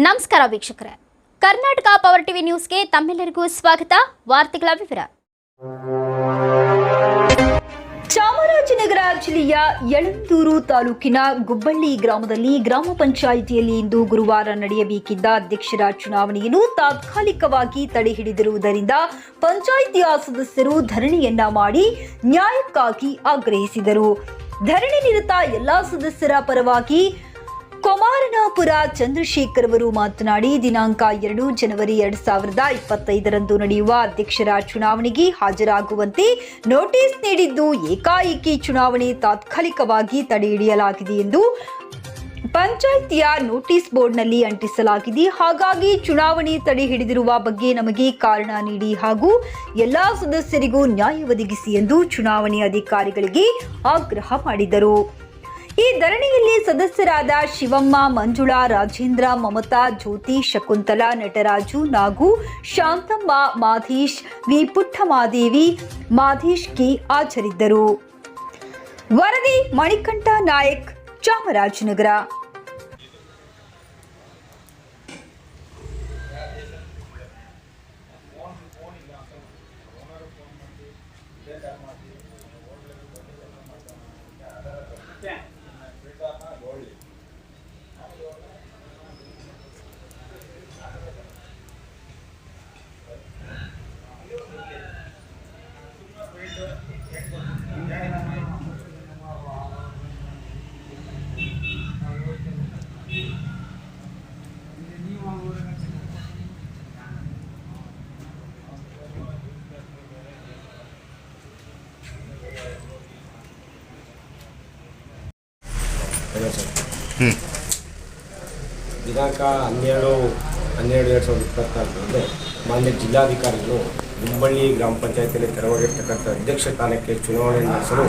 ನಮಸ್ಕಾರ ವೀಕ್ಷಕರೇ, Karnataka power TV ನ್ಯೂಸ್ಗೆ ತಮ್ಮೆಲ್ಲರಿಗೂ ಸ್ವಾಗತ. ವಾರ್ತೆಗಳ ವಿವರ. ಚಾಮರಾಜನಗರ ಜಿಲ್ಲೆಯ ಯಳಂದೂರು ತಾಲೂಕಿನ ಗುಬ್ಬಳ್ಳಿ ಗ್ರಾಮದಲ್ಲಿ ಗ್ರಾಮ ಪಂಚಾಯಿತಿಯಲ್ಲಿ ಇಂದು ಗುರುವಾರ ನಡೆಯಬೇಕಿದ್ದ ಅಧ್ಯಕ್ಷರ ಚುನಾವಣೆಯನ್ನು ತಾತ್ಕಾಲಿಕವಾಗಿ ತಡೆಹಿಡಿದಿರುವುದರಿಂದ ಪಂಚಾಯಿತಿಯ ಸದಸ್ಯರು ಧರಣಿಯನ್ನ ಮಾಡಿ ನ್ಯಾಯಕ್ಕಾಗಿ ಆಗ್ರಹಿಸಿದರು. ಧರಣಿ ನಿರತ ಎಲ್ಲಾ ಸದಸ್ಯರ ಪರವಾಗಿ ಕೊಮಾರನಾಪುರ ಚಂದ್ರಶೇಖರ್ ಅವರು ಮಾತನಾಡಿ, ದಿನಾಂಕ 2 ಜನವರಿ 2025ರಂದು ನಡೆಯುವ ಅಧ್ಯಕ್ಷರ ಚುನಾವಣೆಗೆ ಹಾಜರಾಗುವಂತೆ ನೋಟಿಸ್ ನೀಡಿದ್ದು, ಏಕಾಏಕಿ ಚುನಾವಣೆ ತಾತ್ಕಾಲಿಕವಾಗಿ ತಡೆಹಿಡಿಯಲಾಗಿದೆ ಎಂದು ಪಂಚಾಯಿತಿಯ ನೋಟಿಸ್ ಬೋರ್ಡ್ನಲ್ಲಿ ಅಂಟಿಸಲಾಗಿದೆ. ಹಾಗಾಗಿ ಚುನಾವಣೆ ತಡೆ ಹಿಡಿದಿರುವ ಬಗ್ಗೆ ನಮಗೆ ಕಾರಣ ನೀಡಿ ಹಾಗೂ ಎಲ್ಲಾ ಸದಸ್ಯರಿಗೂ ನ್ಯಾಯ ಒದಗಿಸಿ ಎಂದು ಚುನಾವಣೆ ಅಧಿಕಾರಿಗಳಿಗೆ ಆಗ್ರಹ ಮಾಡಿದರು. ಈ ಧರಣಿಯಲ್ಲಿ ಸದಸ್ಯರಾದ ಶಿವಮ್ಮ, ಮಂಜುಳಾ, ರಾಜೇಂದ್ರ, ಮಮತಾ, ಜ್ಯೋತಿ, ಶಕುಂತಲಾ, ನಟರಾಜು, ನಾಗು, ಶಾಂತಮ್ಮ, ಮಾಧೀಶ್, ವಿ ಪುಟ್ಟಮಾದೇವಿ, ಮಾಧೀಶ್ ಕೆ ಹಾಜರಿದ್ದರು. ವರದಿ ಮಣಿಕಂಠ ನಾಯಕ್, ಚಾಮರಾಜನಗರ. ದಿನಾಂಕ 12/12/2024 ಮಾನ್ಯ ಜಿಲ್ಲಾಧಿಕಾರಿಗಳು ಗುಬ್ಬಳ್ಳಿ ಗ್ರಾಮ ಪಂಚಾಯತಿಯಲ್ಲಿ ತೆರವಾಗಿರ್ತಕ್ಕಂಥ ಅಧ್ಯಕ್ಷ ಸ್ಥಾನಕ್ಕೆ ಚುನಾವಣೆ ನಡೆಸಲು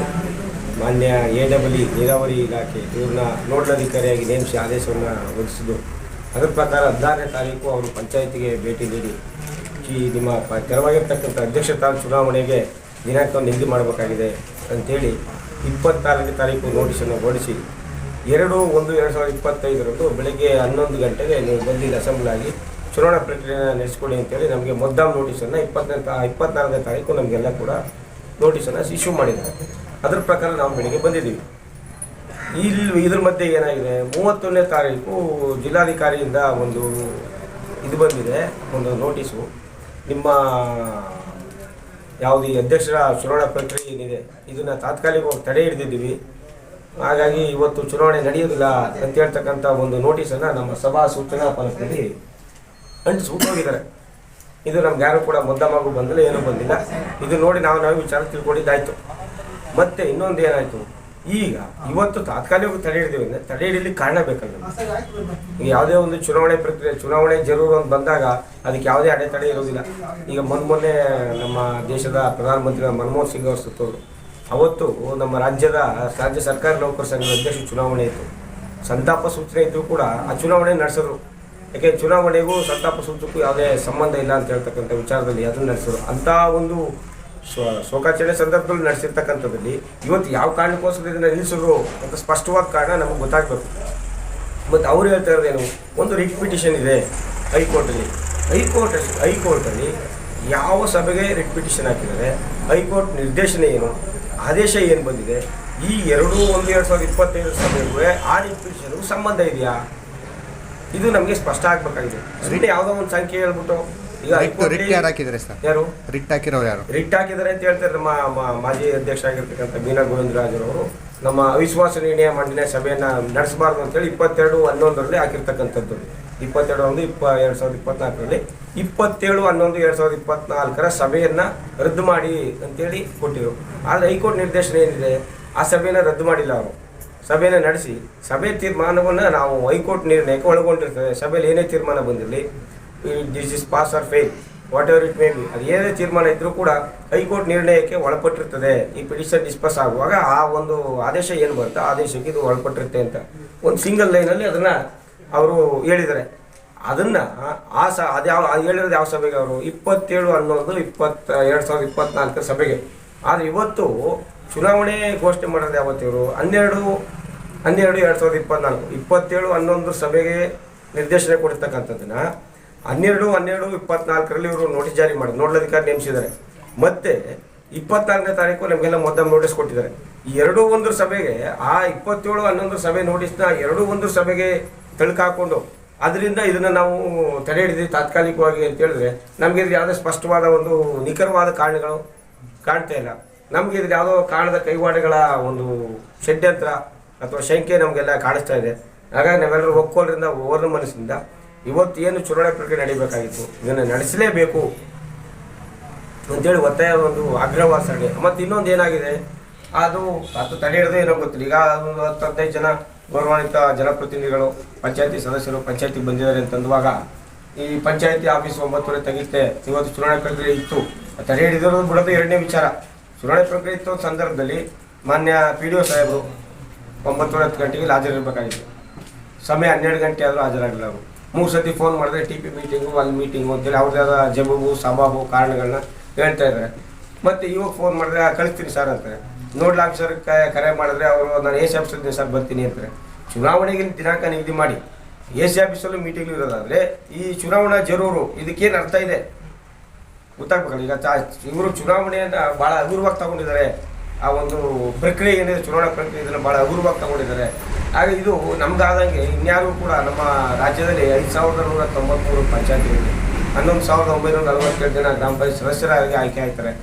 ಮಾನ್ಯ AWE ನೀರಾವರಿ ಇಲಾಖೆ ಇವ್ರನ್ನ ನೋಡಲ್ ಅಧಿಕಾರಿಯಾಗಿ ನೇಮಿಸಿ ಆದೇಶವನ್ನು ಹೊರಡಿಸಿದ್ದು, ಅದರ ಪ್ರಕಾರ 16ನೇ ತಾರೀಕು ಅವರು ಪಂಚಾಯತಿಗೆ ಭೇಟಿ ನೀಡಿ ನಿಮ್ಮ ತೆರವಾಗಿರ್ತಕ್ಕಂಥ ಅಧ್ಯಕ್ಷ ಸ್ಥಾನ ಚುನಾವಣೆಗೆ ದಿನಾಂಕವನ್ನು ನಿಗದಿ ಮಾಡಬೇಕಾಗಿದೆ ಅಂಥೇಳಿ 24ನೇ ತಾರೀಕು ನೋಟಿಸನ್ನು ಹೊರಡಿಸಿ 2/1/2025ರಂದು ಬೆಳಗ್ಗೆ 11 ಗಂಟೆಗೆ ನೀವು ಬಂದು ಅಸೆಂಬ್ಲಿ ಆಗಿ ಚುನಾವಣಾ ಪ್ರಕ್ರಿಯೆಯನ್ನು ನಡೆಸಿಕೊಡಿ ಅಂತೇಳಿ ನಮಗೆ ಮೊದಲ ನೋಟಿಸನ್ನು 24ನೇ ತಾರೀಕು ನಮಗೆಲ್ಲ ಕೂಡ ನೋಟಿಸನ್ನು ಇಶ್ಯೂ ಮಾಡಿದ್ದಾರೆ. ಅದರ ಪ್ರಕಾರ ನಾವು ಬೆಳಿಗ್ಗೆ ಬಂದಿದ್ದೀವಿ. ಇದ್ರ ಮಧ್ಯೆ ಏನಾಗಿದೆ, 31ನೇ ತಾರೀಕು ಜಿಲ್ಲಾಧಿಕಾರಿಯಿಂದ ಒಂದು ಇದು ಬಂದಿದೆ, ಒಂದು ನೋಟಿಸು. ನಿಮ್ಮ ಯಾವುದು ಈ ಅಧ್ಯಕ್ಷರ ಚುನಾವಣಾ ಪ್ರಕ್ರಿಯೆ ಏನಿದೆ ಇದನ್ನು ತಾತ್ಕಾಲಿಕವಾಗಿ ತಡೆ ಹಿಡಿದಿದ್ದೀವಿ, ಹಾಗಾಗಿ ಇವತ್ತು ಚುನಾವಣೆ ನಡೆಯೋದಿಲ್ಲ ಅಂತ ಹೇಳ್ತಕ್ಕಂಥ ಒಂದು ನೋಟಿಸನ್ನು ನಮ್ಮ ಸಭಾ ಸೂಚನಾ ಫಲಕದಲ್ಲಿ ಅಂಟಿಸ್ಬಿಟ್ಟು ಹೋಗಿದ್ದಾರೆ. ಇದು ನಮ್ಗೆ ಯಾರು ಕೂಡ ಮಗು ಬಂದಿಲ್ಲ, ಏನೂ ಬಂದಿಲ್ಲ. ಇದು ನೋಡಿ ನಾವು ವಿಚಾರ ತಿಳ್ಕೊಂಡಿದ್ದಾಯಿತು. ಮತ್ತು ಇನ್ನೊಂದು ಏನಾಯಿತು, ಈಗ ಇವತ್ತು ತಾತ್ಕಾಲಿಕವಾಗಿ ತಡೆ ಹಿಡಿದೀವಿ ಅಂದರೆ ತಡೆ ಹಿಡಿಲಿಕ್ಕೆ ಕಾರಣ ಬೇಕಲ್ಲ. ಈಗ ಯಾವುದೇ ಒಂದು ಚುನಾವಣೆ ಪ್ರಕ್ರಿಯೆ, ಚುನಾವಣೆ ಜರೂರು ಅಂತ ಬಂದಾಗ ಅದಕ್ಕೆ ಯಾವುದೇ ಅಡೆತಡೆ ಇರೋದಿಲ್ಲ. ಈಗ ಮೊನ್ನೆ ನಮ್ಮ ದೇಶದ ಪ್ರಧಾನಮಂತ್ರಿ ಮನಮೋಹನ್ ಸಿಂಗ್ ಅವರು ಸುತ್ತೋರು, ಅವತ್ತು ನಮ್ಮ ರಾಜ್ಯ ಸರ್ಕಾರಿ ನೌಕರ ಸಂಘದ ಅಧ್ಯಕ್ಷ ಚುನಾವಣೆ ಇತ್ತು. ಸಂತಾಪ ಸೂಚನೆ ಇದ್ದರೂ ಕೂಡ ಆ ಚುನಾವಣೆ ನಡೆಸಿದ್ರು. ಯಾಕೆ ಚುನಾವಣೆಗೂ ಸಂತಾಪ ಸೂಚಕೂ ಯಾವುದೇ ಸಂಬಂಧ ಇಲ್ಲ ಅಂತ ಹೇಳ್ತಕ್ಕಂಥ ವಿಚಾರದಲ್ಲಿ ಅದನ್ನು ನಡೆಸಿದ್ರು. ಅಂಥ ಒಂದು ಶೋಕಾಚರಣೆ ಸಂದರ್ಭದಲ್ಲಿ ನಡೆಸಿರ್ತಕ್ಕಂಥದ್ದಲ್ಲಿ ಇವತ್ತು ಯಾವ ಕಾರಣಕ್ಕೋಸ್ಕರ ಇದನ್ನು ನಿಲ್ಲಿಸಿದ್ರು ಅಂತ ಸ್ಪಷ್ಟವಾದ ಕಾರಣ ನಮಗೆ ಗೊತ್ತಾಗಬೇಕು. ಮತ್ತು ಅವ್ರು ಹೇಳ್ತಾ ಇರೋದೇನು, ಒಂದು ರಿಟ್ ಪಿಟಿಷನ್ ಇದೆ ಹೈಕೋರ್ಟಲ್ಲಿ ಯಾವ ಸಭೆಗೆ ರಿಟ್ ಪಿಟಿಷನ್ ಹಾಕಿದ್ದಾರೆ, ಹೈಕೋರ್ಟ್ ನಿರ್ದೇಶನ ಏನು, ಆದೇಶ ಏನು ಬಂದಿದೆ, ಈ 2/1/2025 ಸಭೆಗೂ ಆ ರಿಟ್ ಪಿಟಿಷನ್ಗೂ ಸಂಬಂಧ ಇದೆಯಾ, ಇದು ನಮಗೆ ಸ್ಪಷ್ಟ ಆಗಬೇಕಾಗಿದೆ. ಸುಮ್ಮನೆ ಯಾವುದೋ ಒಂದು ಸಂಖ್ಯೆ ಹೇಳ್ಬಿಟ್ಟು ಈಗ ಯಾರು ರಿಟ್ ಹಾಕಿದ್ದಾರೆ ಅಂತ ಹೇಳ್ತಾರೆ. ನಮ್ಮ ಮಾಜಿ ಅಧ್ಯಕ್ಷ ಆಗಿರ್ತಕ್ಕಂಥ ಬೀನಾ ಗೋವಿಂದರಾಜರವರು ನಮ್ಮ ಅವಿಶ್ವಾಸ ನಿರ್ಣಯ ಮಂಡನೆ ಸಭೆಯನ್ನು ನಡೆಸಬಾರ್ದು ಅಂತೇಳಿ 22/11 ಹಾಕಿರ್ತಕ್ಕಂಥದ್ದು. 22/1/2024 27/11/2024 ಸಭೆಯನ್ನು ರದ್ದು ಮಾಡಿ ಅಂತೇಳಿ ಕೊಟ್ಟಿದ್ರು. ಆದರೆ ಹೈಕೋರ್ಟ್ ನಿರ್ದೇಶನ ಏನಿದೆ, ಆ ಸಭೆಯನ್ನು ರದ್ದು ಮಾಡಿಲ್ಲ. ಅವರು ಸಭೆಯನ್ನು ನಡೆಸಿ ಸಭೆ ತೀರ್ಮಾನವನ್ನು ನಾವು ಹೈಕೋರ್ಟ್ ನಿರ್ಣಯಕ್ಕೆ ಒಳಗೊಂಡಿರ್ತದೆ. ಸಭೆಯಲ್ಲಿ ಏನೇ ತೀರ್ಮಾನ ಬಂದಿರಲಿ, this is pass or fail, whatever it may be, ಅದು ಏನೇ ತೀರ್ಮಾನ ಇದ್ದರೂ ಕೂಡ ಹೈಕೋರ್ಟ್ ನಿರ್ಣಯಕ್ಕೆ ಒಳಪಟ್ಟಿರ್ತದೆ. ಈ ಪಿಟಿಷನ್ ಡಿಸ್ಪಸ್ ಆಗುವಾಗ ಆ ಒಂದು ಆದೇಶ ಏನು ಬರುತ್ತೆ, ಆದೇಶಕ್ಕೆ ಇದು ಒಳಪಟ್ಟಿರುತ್ತೆ ಅಂತ ಒಂದು ಸಿಂಗಲ್ ಲೈನಲ್ಲಿ ಅದನ್ನು ಅವರು ಹೇಳಿದ್ದಾರೆ. ಅದನ್ನು ಹೇಳಿರೋದು ಯಾವ ಸಭೆಗೆ, ಅವರು 27/11/2024 ಸಭೆಗೆ. ಆದರೆ ಇವತ್ತು ಚುನಾವಣೆ ಘೋಷಣೆ ಮಾಡೋದು ಯಾವತ್ತು, ಇವರು 12/12/2024 27/11 ಸಭೆಗೆ ನಿರ್ದೇಶನ ಕೊಡ್ತಕ್ಕಂಥದ್ದನ್ನ 12/12/24 ಇವರು ನೋಟಿಸ್ ಜಾರಿ ಮಾಡಿ ನೋಡಲಾಧಿಕಾರಿ ನೇಮಿಸಿದ್ದಾರೆ. ಮತ್ತೆ 24ನೇ ತಾರೀಕು ನಮಗೆಲ್ಲ ಮೊದಲು ನೋಟಿಸ್ ಕೊಟ್ಟಿದ್ದಾರೆ. ಈ 2-1 ಸಭೆಗೆ ಆ 27/11 ಸಭೆ ನೋಟಿಸ್ನ 2-1 ಸಭೆಗೆ ತಳ್ಕಾಕೊಂಡು ಅದರಿಂದ ಇದನ್ನು ನಾವು ತಡೆ ಹಿಡಿದ್ವಿ ತಾತ್ಕಾಲಿಕವಾಗಿ ಅಂತ ಹೇಳಿದ್ರೆ ನಮಗೆ ಇದ್ರ ಯಾವುದೇ ಸ್ಪಷ್ಟವಾದ ಒಂದು ನಿಖರವಾದ ಕಾರಣಗಳು ಕಾಣ್ತಾ ಇಲ್ಲ. ನಮಗೆ ಇದ್ರ ಯಾವುದೋ ಕಾರಣದ ಕೈವಾಡಗಳ ಒಂದು ಷಡ್ಯಂತ್ರ ಅಥವಾ ಶಂಕೆ ನಮಗೆಲ್ಲ ಕಾಣಿಸ್ತಾ ಇದೆ. ಹಾಗಾಗಿ ನಾವೆಲ್ಲರೂ ಒಕ್ಕೋಲರಿಂದ ಓರ್ನ ಮನಸ್ಸಿಂದ ಇವತ್ತು ಏನು ಚುನಾವಣೆ ಪ್ರಕ್ರಿಯೆ ನಡೀಬೇಕಾಗಿತ್ತು ಇದನ್ನು ನಡೆಸಲೇಬೇಕು ಅಂತೇಳಿ ಒತ್ತಾಯ ಒಂದು ಆಗ್ರಹವಾಸನೆ. ಮತ್ತು ಇನ್ನೊಂದು ಏನಾಗಿದೆ ಅದು ತಡೆ ಹಿಡಿದು ಏನೋ ಗೊತ್ತಿಲ್ಲ. ಈಗ ಒಂದು 10-15 ಜನ ಗೌರವಾನ್ವಿತ ಜನಪ್ರತಿನಿಧಿಗಳು ಪಂಚಾಯತಿ ಸದಸ್ಯರು ಪಂಚಾಯತಿಗೆ ಬಂದಿದ್ದಾರೆ ಅಂತಂದುವಾಗ ಈ ಪಂಚಾಯತಿ ಆಫೀಸ್ 9 ತೆಗಿತೆ. ಇವತ್ತು ಚುನಾವಣೆ ಪ್ರಕ್ರಿಯೆ ಇತ್ತು, ತಡೆ ಹಿಡಿದಿರೋದು ಬಿಡೋದು ಎರಡನೇ ವಿಚಾರ. ಚುನಾವಣೆ ಪ್ರಕ್ರಿಯೆ ಇತ್ತು ಸಂದರ್ಭದಲ್ಲಿ ಮಾನ್ಯ PDO ಸಾಹೇಬರು 9:10 ಗಂಟೆಗೆ ಹಾಜರಿರಬೇಕಾಗಿತ್ತು. ಸಮಯ 12 ಗಂಟೆ ಆದರೂ ಹಾಜರಾಗಲಿಲ್ಲ. ಅವರು 3 ಸತಿ ಫೋನ್ ಮಾಡಿದ್ರೆ TP ಮೀಟಿಂಗು ಅಲ್ಲಿ ಮೀಟಿಂಗು ಅಂತೇಳಿ ಅವ್ರದ್ದಾದ ಜವಾಬು ಸಬಾಬು ಕಾರಣಗಳನ್ನ ಹೇಳ್ತಾ ಇದ್ದಾರೆ. ಮತ್ತು ಇವಾಗ ಫೋನ್ ಮಾಡಿದ್ರೆ ಕಳಿಸ್ತೀನಿ ಸರ್ ಅಂತಾರೆ. ನೋಡ್ಲ ಆಫೀಸರ್ ಕರೆ ಮಾಡಿದ್ರೆ ಅವರು ನಾನು AC ಆಫೀಸಲ್ಲಿ ಸರ್ ಬರ್ತೀನಿ ಅಂತಾರೆ. ಚುನಾವಣೆಗೆ ದಿನಾಂಕ ನಿಗದಿ ಮಾಡಿ AC ಆಫೀಸಲ್ಲೂ ಮೀಟಿಂಗ್ ಇರೋದಾದರೆ ಈ ಚುನಾವಣಾ ಜರೂರು ಇದಕ್ಕೇನು ಅರ್ಥ ಇದೆ ಗೊತ್ತಾಗ್ಬೇಕಲ್ಲ. ಈಗ ಇವರು ಚುನಾವಣೆಯನ್ನು ಭಾಳ ಹಗುರವಾಗಿ ತಗೊಂಡಿದ್ದಾರೆ. ಆ ಒಂದು ಪ್ರಕ್ರಿಯೆ ಏನಿದೆ ಚುನಾವಣಾ ಪ್ರಕ್ರಿಯೆ ಇದನ್ನು ಭಾಳ ಹಗುರವಾಗಿ ತಗೊಂಡಿದ್ದಾರೆ. ಹಾಗೆ ಇದು ನಮ್ಗಾದಂಗೆ ಇನ್ಯಾರು ಕೂಡ ನಮ್ಮ ರಾಜ್ಯದಲ್ಲಿ 5,193 ಪಂಚಾಯತಿಗಳಿದೆ. 11,947 ಜನ ಗ್ರಾಮ ಪಂಚಾಯತ್ ಸದಸ್ಯರಾಗಿ ಆಯ್ಕೆ ಆಗ್ತಾರೆ.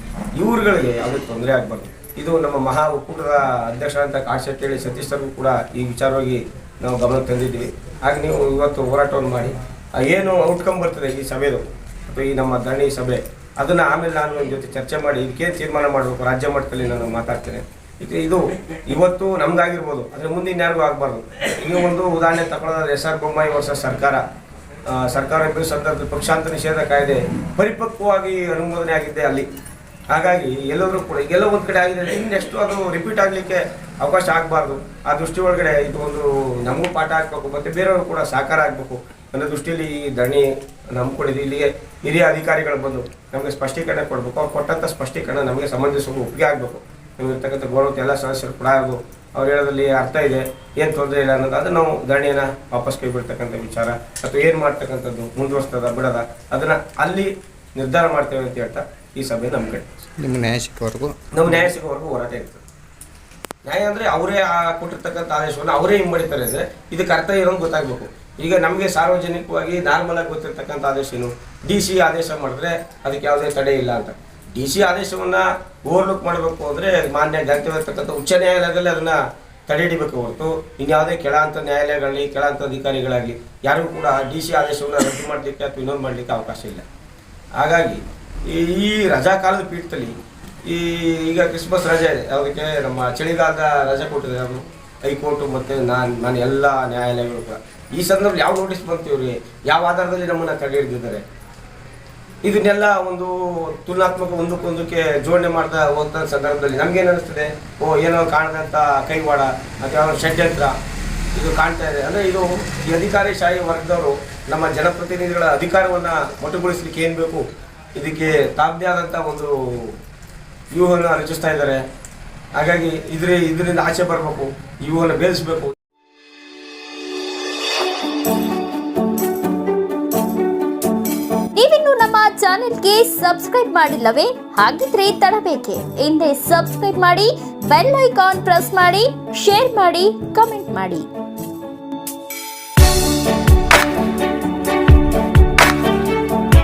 ಇವ್ರುಗಳಿಗೆ ಯಾವುದೇ ತೊಂದರೆ ಆಗಬಾರ್ದು. ಇದು ನಮ್ಮ ಮಹಾ ಒಕ್ಕೂಟದ ಅಧ್ಯಕ್ಷರಾದಂಥ ಕಾಶೆಟ್ಟೇಳಿ ಸತೀಶ್ ಸರ್ಗೂ ಕೂಡ ಈ ವಿಚಾರವಾಗಿ ನಾವು ಗಮನಕ್ಕೆ ತಂದಿದ್ದೀವಿ. ಹಾಗೆ ನೀವು ಇವತ್ತು ಹೋರಾಟವನ್ನು ಮಾಡಿ ಏನು ಔಟ್ಕಮ್ ಬರ್ತದೆ ಈ ಸಭೆದು ಅಥವಾ ಈ ನಮ್ಮ ಧರಣಿ ಸಭೆ ಅದನ್ನು ಆಮೇಲೆ ನಾನು ನಿಮ್ಮ ಜೊತೆ ಚರ್ಚೆ ಮಾಡಿ ಇದಕ್ಕೇನು ತೀರ್ಮಾನ ಮಾಡಬೇಕು ರಾಜ್ಯ ಮಟ್ಟದಲ್ಲಿ ನಾನು ಮಾತಾಡ್ತೇನೆ. ಇದು ಇವತ್ತು ನಮ್ಗಾಗಿರ್ಬೋದು, ಆದರೆ ಮುಂದೆ ಇನ್ಯಾರಿಗೂ ಆಗಬಾರ್ದು. ಈಗ ಒಂದು ಉದಾಹರಣೆ ತಗೊಳ್ಳೋದಾದ್ರೆ SR ಬೊಮ್ಮಾಯಿ ವರ್ಷ ಸರ್ಕಾರ ಇಬ್ಬರು ಸಂದರ್ಭದಲ್ಲಿ ಪಕ್ಷಾಂತರ ನಿಷೇಧ ಕಾಯ್ದೆ ಪರಿಪಕ್ವವಾಗಿ ಅನುಮೋದನೆ ಆಗಿದ್ದೆ ಅಲ್ಲಿ. ಹಾಗಾಗಿ ಎಲ್ಲರೂ ಕೂಡ ಈಗೆಲ್ಲ ಒಂದು ಕಡೆ ಆಗಿದೆ, ನೆಕ್ಸ್ಟ್ ಅದು ರಿಪೀಟ್ ಆಗಲಿಕ್ಕೆ ಅವಕಾಶ ಆಗಬಾರ್ದು. ಆ ದೃಷ್ಟಿ ಒಳಗಡೆ ಇದು ಒಂದು ನಮಗೂ ಪಾಠ ಆಗಬೇಕು ಮತ್ತು ಬೇರೆಯವರು ಕೂಡ ಸಹಕಾರ ಆಗಬೇಕು ಅನ್ನೋ ದೃಷ್ಟಿಯಲ್ಲಿ ಈ ಧರಣಿ ನಂಬ್ಕೊಂಡಿದ್ದು. ಇಲ್ಲಿಗೆ ಹಿರಿಯ ಅಧಿಕಾರಿಗಳು ಬಂದು ನಮಗೆ ಸ್ಪಷ್ಟೀಕರಣ ಕೊಡಬೇಕು. ಅವ್ರು ಕೊಟ್ಟಂಥ ಸ್ಪಷ್ಟೀಕರಣ ನಮಗೆ ಸಂಬಂಧಿಸುವ ಒಪ್ಪಿಗೆ ಆಗಬೇಕು. ಇರ್ತಕ್ಕಂಥ ಗೌರವ ಎಲ್ಲ ಸದಸ್ಯರು ಕೂಡ ಆಗಬೇಕು. ಅವ್ರು ಹೇಳೋದ್ರಲ್ಲಿ ಅರ್ಥ ಇದೆ, ಏನು ತೊಂದರೆ ಇಲ್ಲ ಅನ್ನೋದು ಅದನ್ನು ನಾವು ಧರಣಿಯನ್ನು ವಾಪಸ್ ಕೈ ಬಿಡ್ತಕ್ಕಂಥ ವಿಚಾರ ಅಥವಾ ಏನು ಮಾಡ್ತಕ್ಕಂಥದ್ದು ಮುಂದುವರಿಸ್ತದ ಬಿಡೋದ ಅದನ್ನು ಅಲ್ಲಿ ನಿರ್ಧಾರ ಮಾಡ್ತೇವೆ ಅಂತ ಹೇಳ್ತಾ ಈ ಸಭೆ ನಮ್ಮ ಕಡೆ ನಿಮ್ಮ ನ್ಯಾಯ ಸಿಗೋವರೆಗೂ ಹೋರಾಟ ಇರ್ತದೆ. ನ್ಯಾಯ ಅಂದರೆ ಅವರೇ ಕೊಟ್ಟಿರ್ತಕ್ಕಂಥ ಆದೇಶವನ್ನು ಅವರೇ ಹಿಂಬಡಿತಾರೆ ಅಂದರೆ ಇದಕ್ಕೆ ಅರ್ಥ ಇರೋದು ಗೊತ್ತಾಗಬೇಕು. ಈಗ ನಮಗೆ ಸಾರ್ವಜನಿಕವಾಗಿ ನಾರ್ಮಲ್ ಆಗಿ ಗೊತ್ತಿರ್ತಕ್ಕಂಥ ಆದೇಶ ಏನು, DC ಆದೇಶ ಮಾಡಿದ್ರೆ ಅದಕ್ಕೆ ಯಾವುದೇ ತಡೆ ಇಲ್ಲ ಅಂತ. DC ಆದೇಶವನ್ನು ಓವರ್ಲುಕ್ ಮಾಡಬೇಕು ಅಂದರೆ ಮಾನ್ಯ ಗಂತವ್ಯರ್ತಕ್ಕಂಥ ಉಚ್ಚ ನ್ಯಾಯಾಲಯದಲ್ಲಿ ಅದನ್ನು ತಡೆ ಹಿಡಿಬೇಕು ಹೊರತು ಇನ್ಯಾವುದೇ ಕೆಳಹಂತ ನ್ಯಾಯಾಲಯಗಳಲ್ಲಿ ಕೆಳಹಂತ ಅಧಿಕಾರಿಗಳಾಗಲಿ ಯಾರೂ ಕೂಡ DC ಆದೇಶವನ್ನು ರದ್ದು ಮಾಡಲಿಕ್ಕೆ ಅಥವಾ ಇನ್ನೊಂದು ಮಾಡಲಿಕ್ಕೆ ಅವಕಾಶ ಇಲ್ಲ. ಹಾಗಾಗಿ ಈ ರಜಾಕಾಲದ ಪೀಠದಲ್ಲಿ ಈಗ ಕ್ರಿಸ್ಮಸ್ ರಜೆ ಇದೆ, ಅದಕ್ಕೆ ನಮ್ಮ ಚಳಿಗಾಲದ ರಜೆ ಕೊಟ್ಟಿದ್ದಾರೆ ಅವರು ಹೈಕೋರ್ಟು ಮತ್ತು ನಾನು ಎಲ್ಲ ನ್ಯಾಯಾಲಯಗಳು ಕೂಡ. ಈ ಸಂದರ್ಭದಲ್ಲಿ ಯಾವ ನೋಟಿಸ್ ಬಂತು ಇವ್ರಿಗೆ, ಯಾವ ಆಧಾರದಲ್ಲಿ ನಮ್ಮನ್ನು ತಡೆ ಹಿಡಿದಿದ್ದಾರೆ, ಇದನ್ನೆಲ್ಲ ಒಂದು ತುಲನಾತ್ಮಕ ಒಂದಕ್ಕೊಂದಕ್ಕೆ ಜೋಡಣೆ ಮಾಡ್ತಾ ಹೋಗ್ತಾ ಸಂದರ್ಭದಲ್ಲಿ ನಮಗೇನು ಅನ್ನಿಸ್ತದೆ, ಏನೋ ಕಾಣದಂಥ ಕೈವಾಡ ಅಥವಾ ಷಡ್ಯಂತ್ರ ಇದು ಕಾಣ್ತಾ ಇದೆ. ಅಂದರೆ ಇದು ಈ ಅಧಿಕಾರಿಶಾಹಿ ವರ್ಗದವರು ನಮ್ಮ ಜನಪ್ರತಿನಿಧಿಗಳ ಅಧಿಕಾರವನ್ನು ಮೊಟಕುಗೊಳಿಸಲಿಕ್ಕೆ ಏನು ಬೇಕು ಇದಕ್ಕೆ ತಾರದೇ ಆದಂಥ ಒಂದು ವ್ಯೂಹವನ್ನು ರಚಿಸ್ತಾ ಇದ್ದಾರೆ. ಹಾಗಾಗಿ ಇದರಿಂದ ಆಚೆ ಬರಬೇಕು, ವ್ಯೂಹವನ್ನು ಬೇಯಿಸಬೇಕು. ನೀವಿನ್ನು ನಮ್ಮ ಚಾನೆಲ್ಗೆ ಸಬ್ಸ್ಕ್ರೈಬ್ ಮಾಡಿಲ್ಲವೇ? ಹಾಗಿದ್ರೆ ತಡಬೇಕೆ? ಹಿಂದೆ ಸಬ್ಸ್ಕ್ರೈಬ್ ಮಾಡಿ, ಬೆಲ್ ಐಕಾನ್ ಪ್ರೆಸ್ ಮಾಡಿ, ಶೇರ್ ಮಾಡಿ, ಕಮೆಂಟ್ ಮಾಡಿ.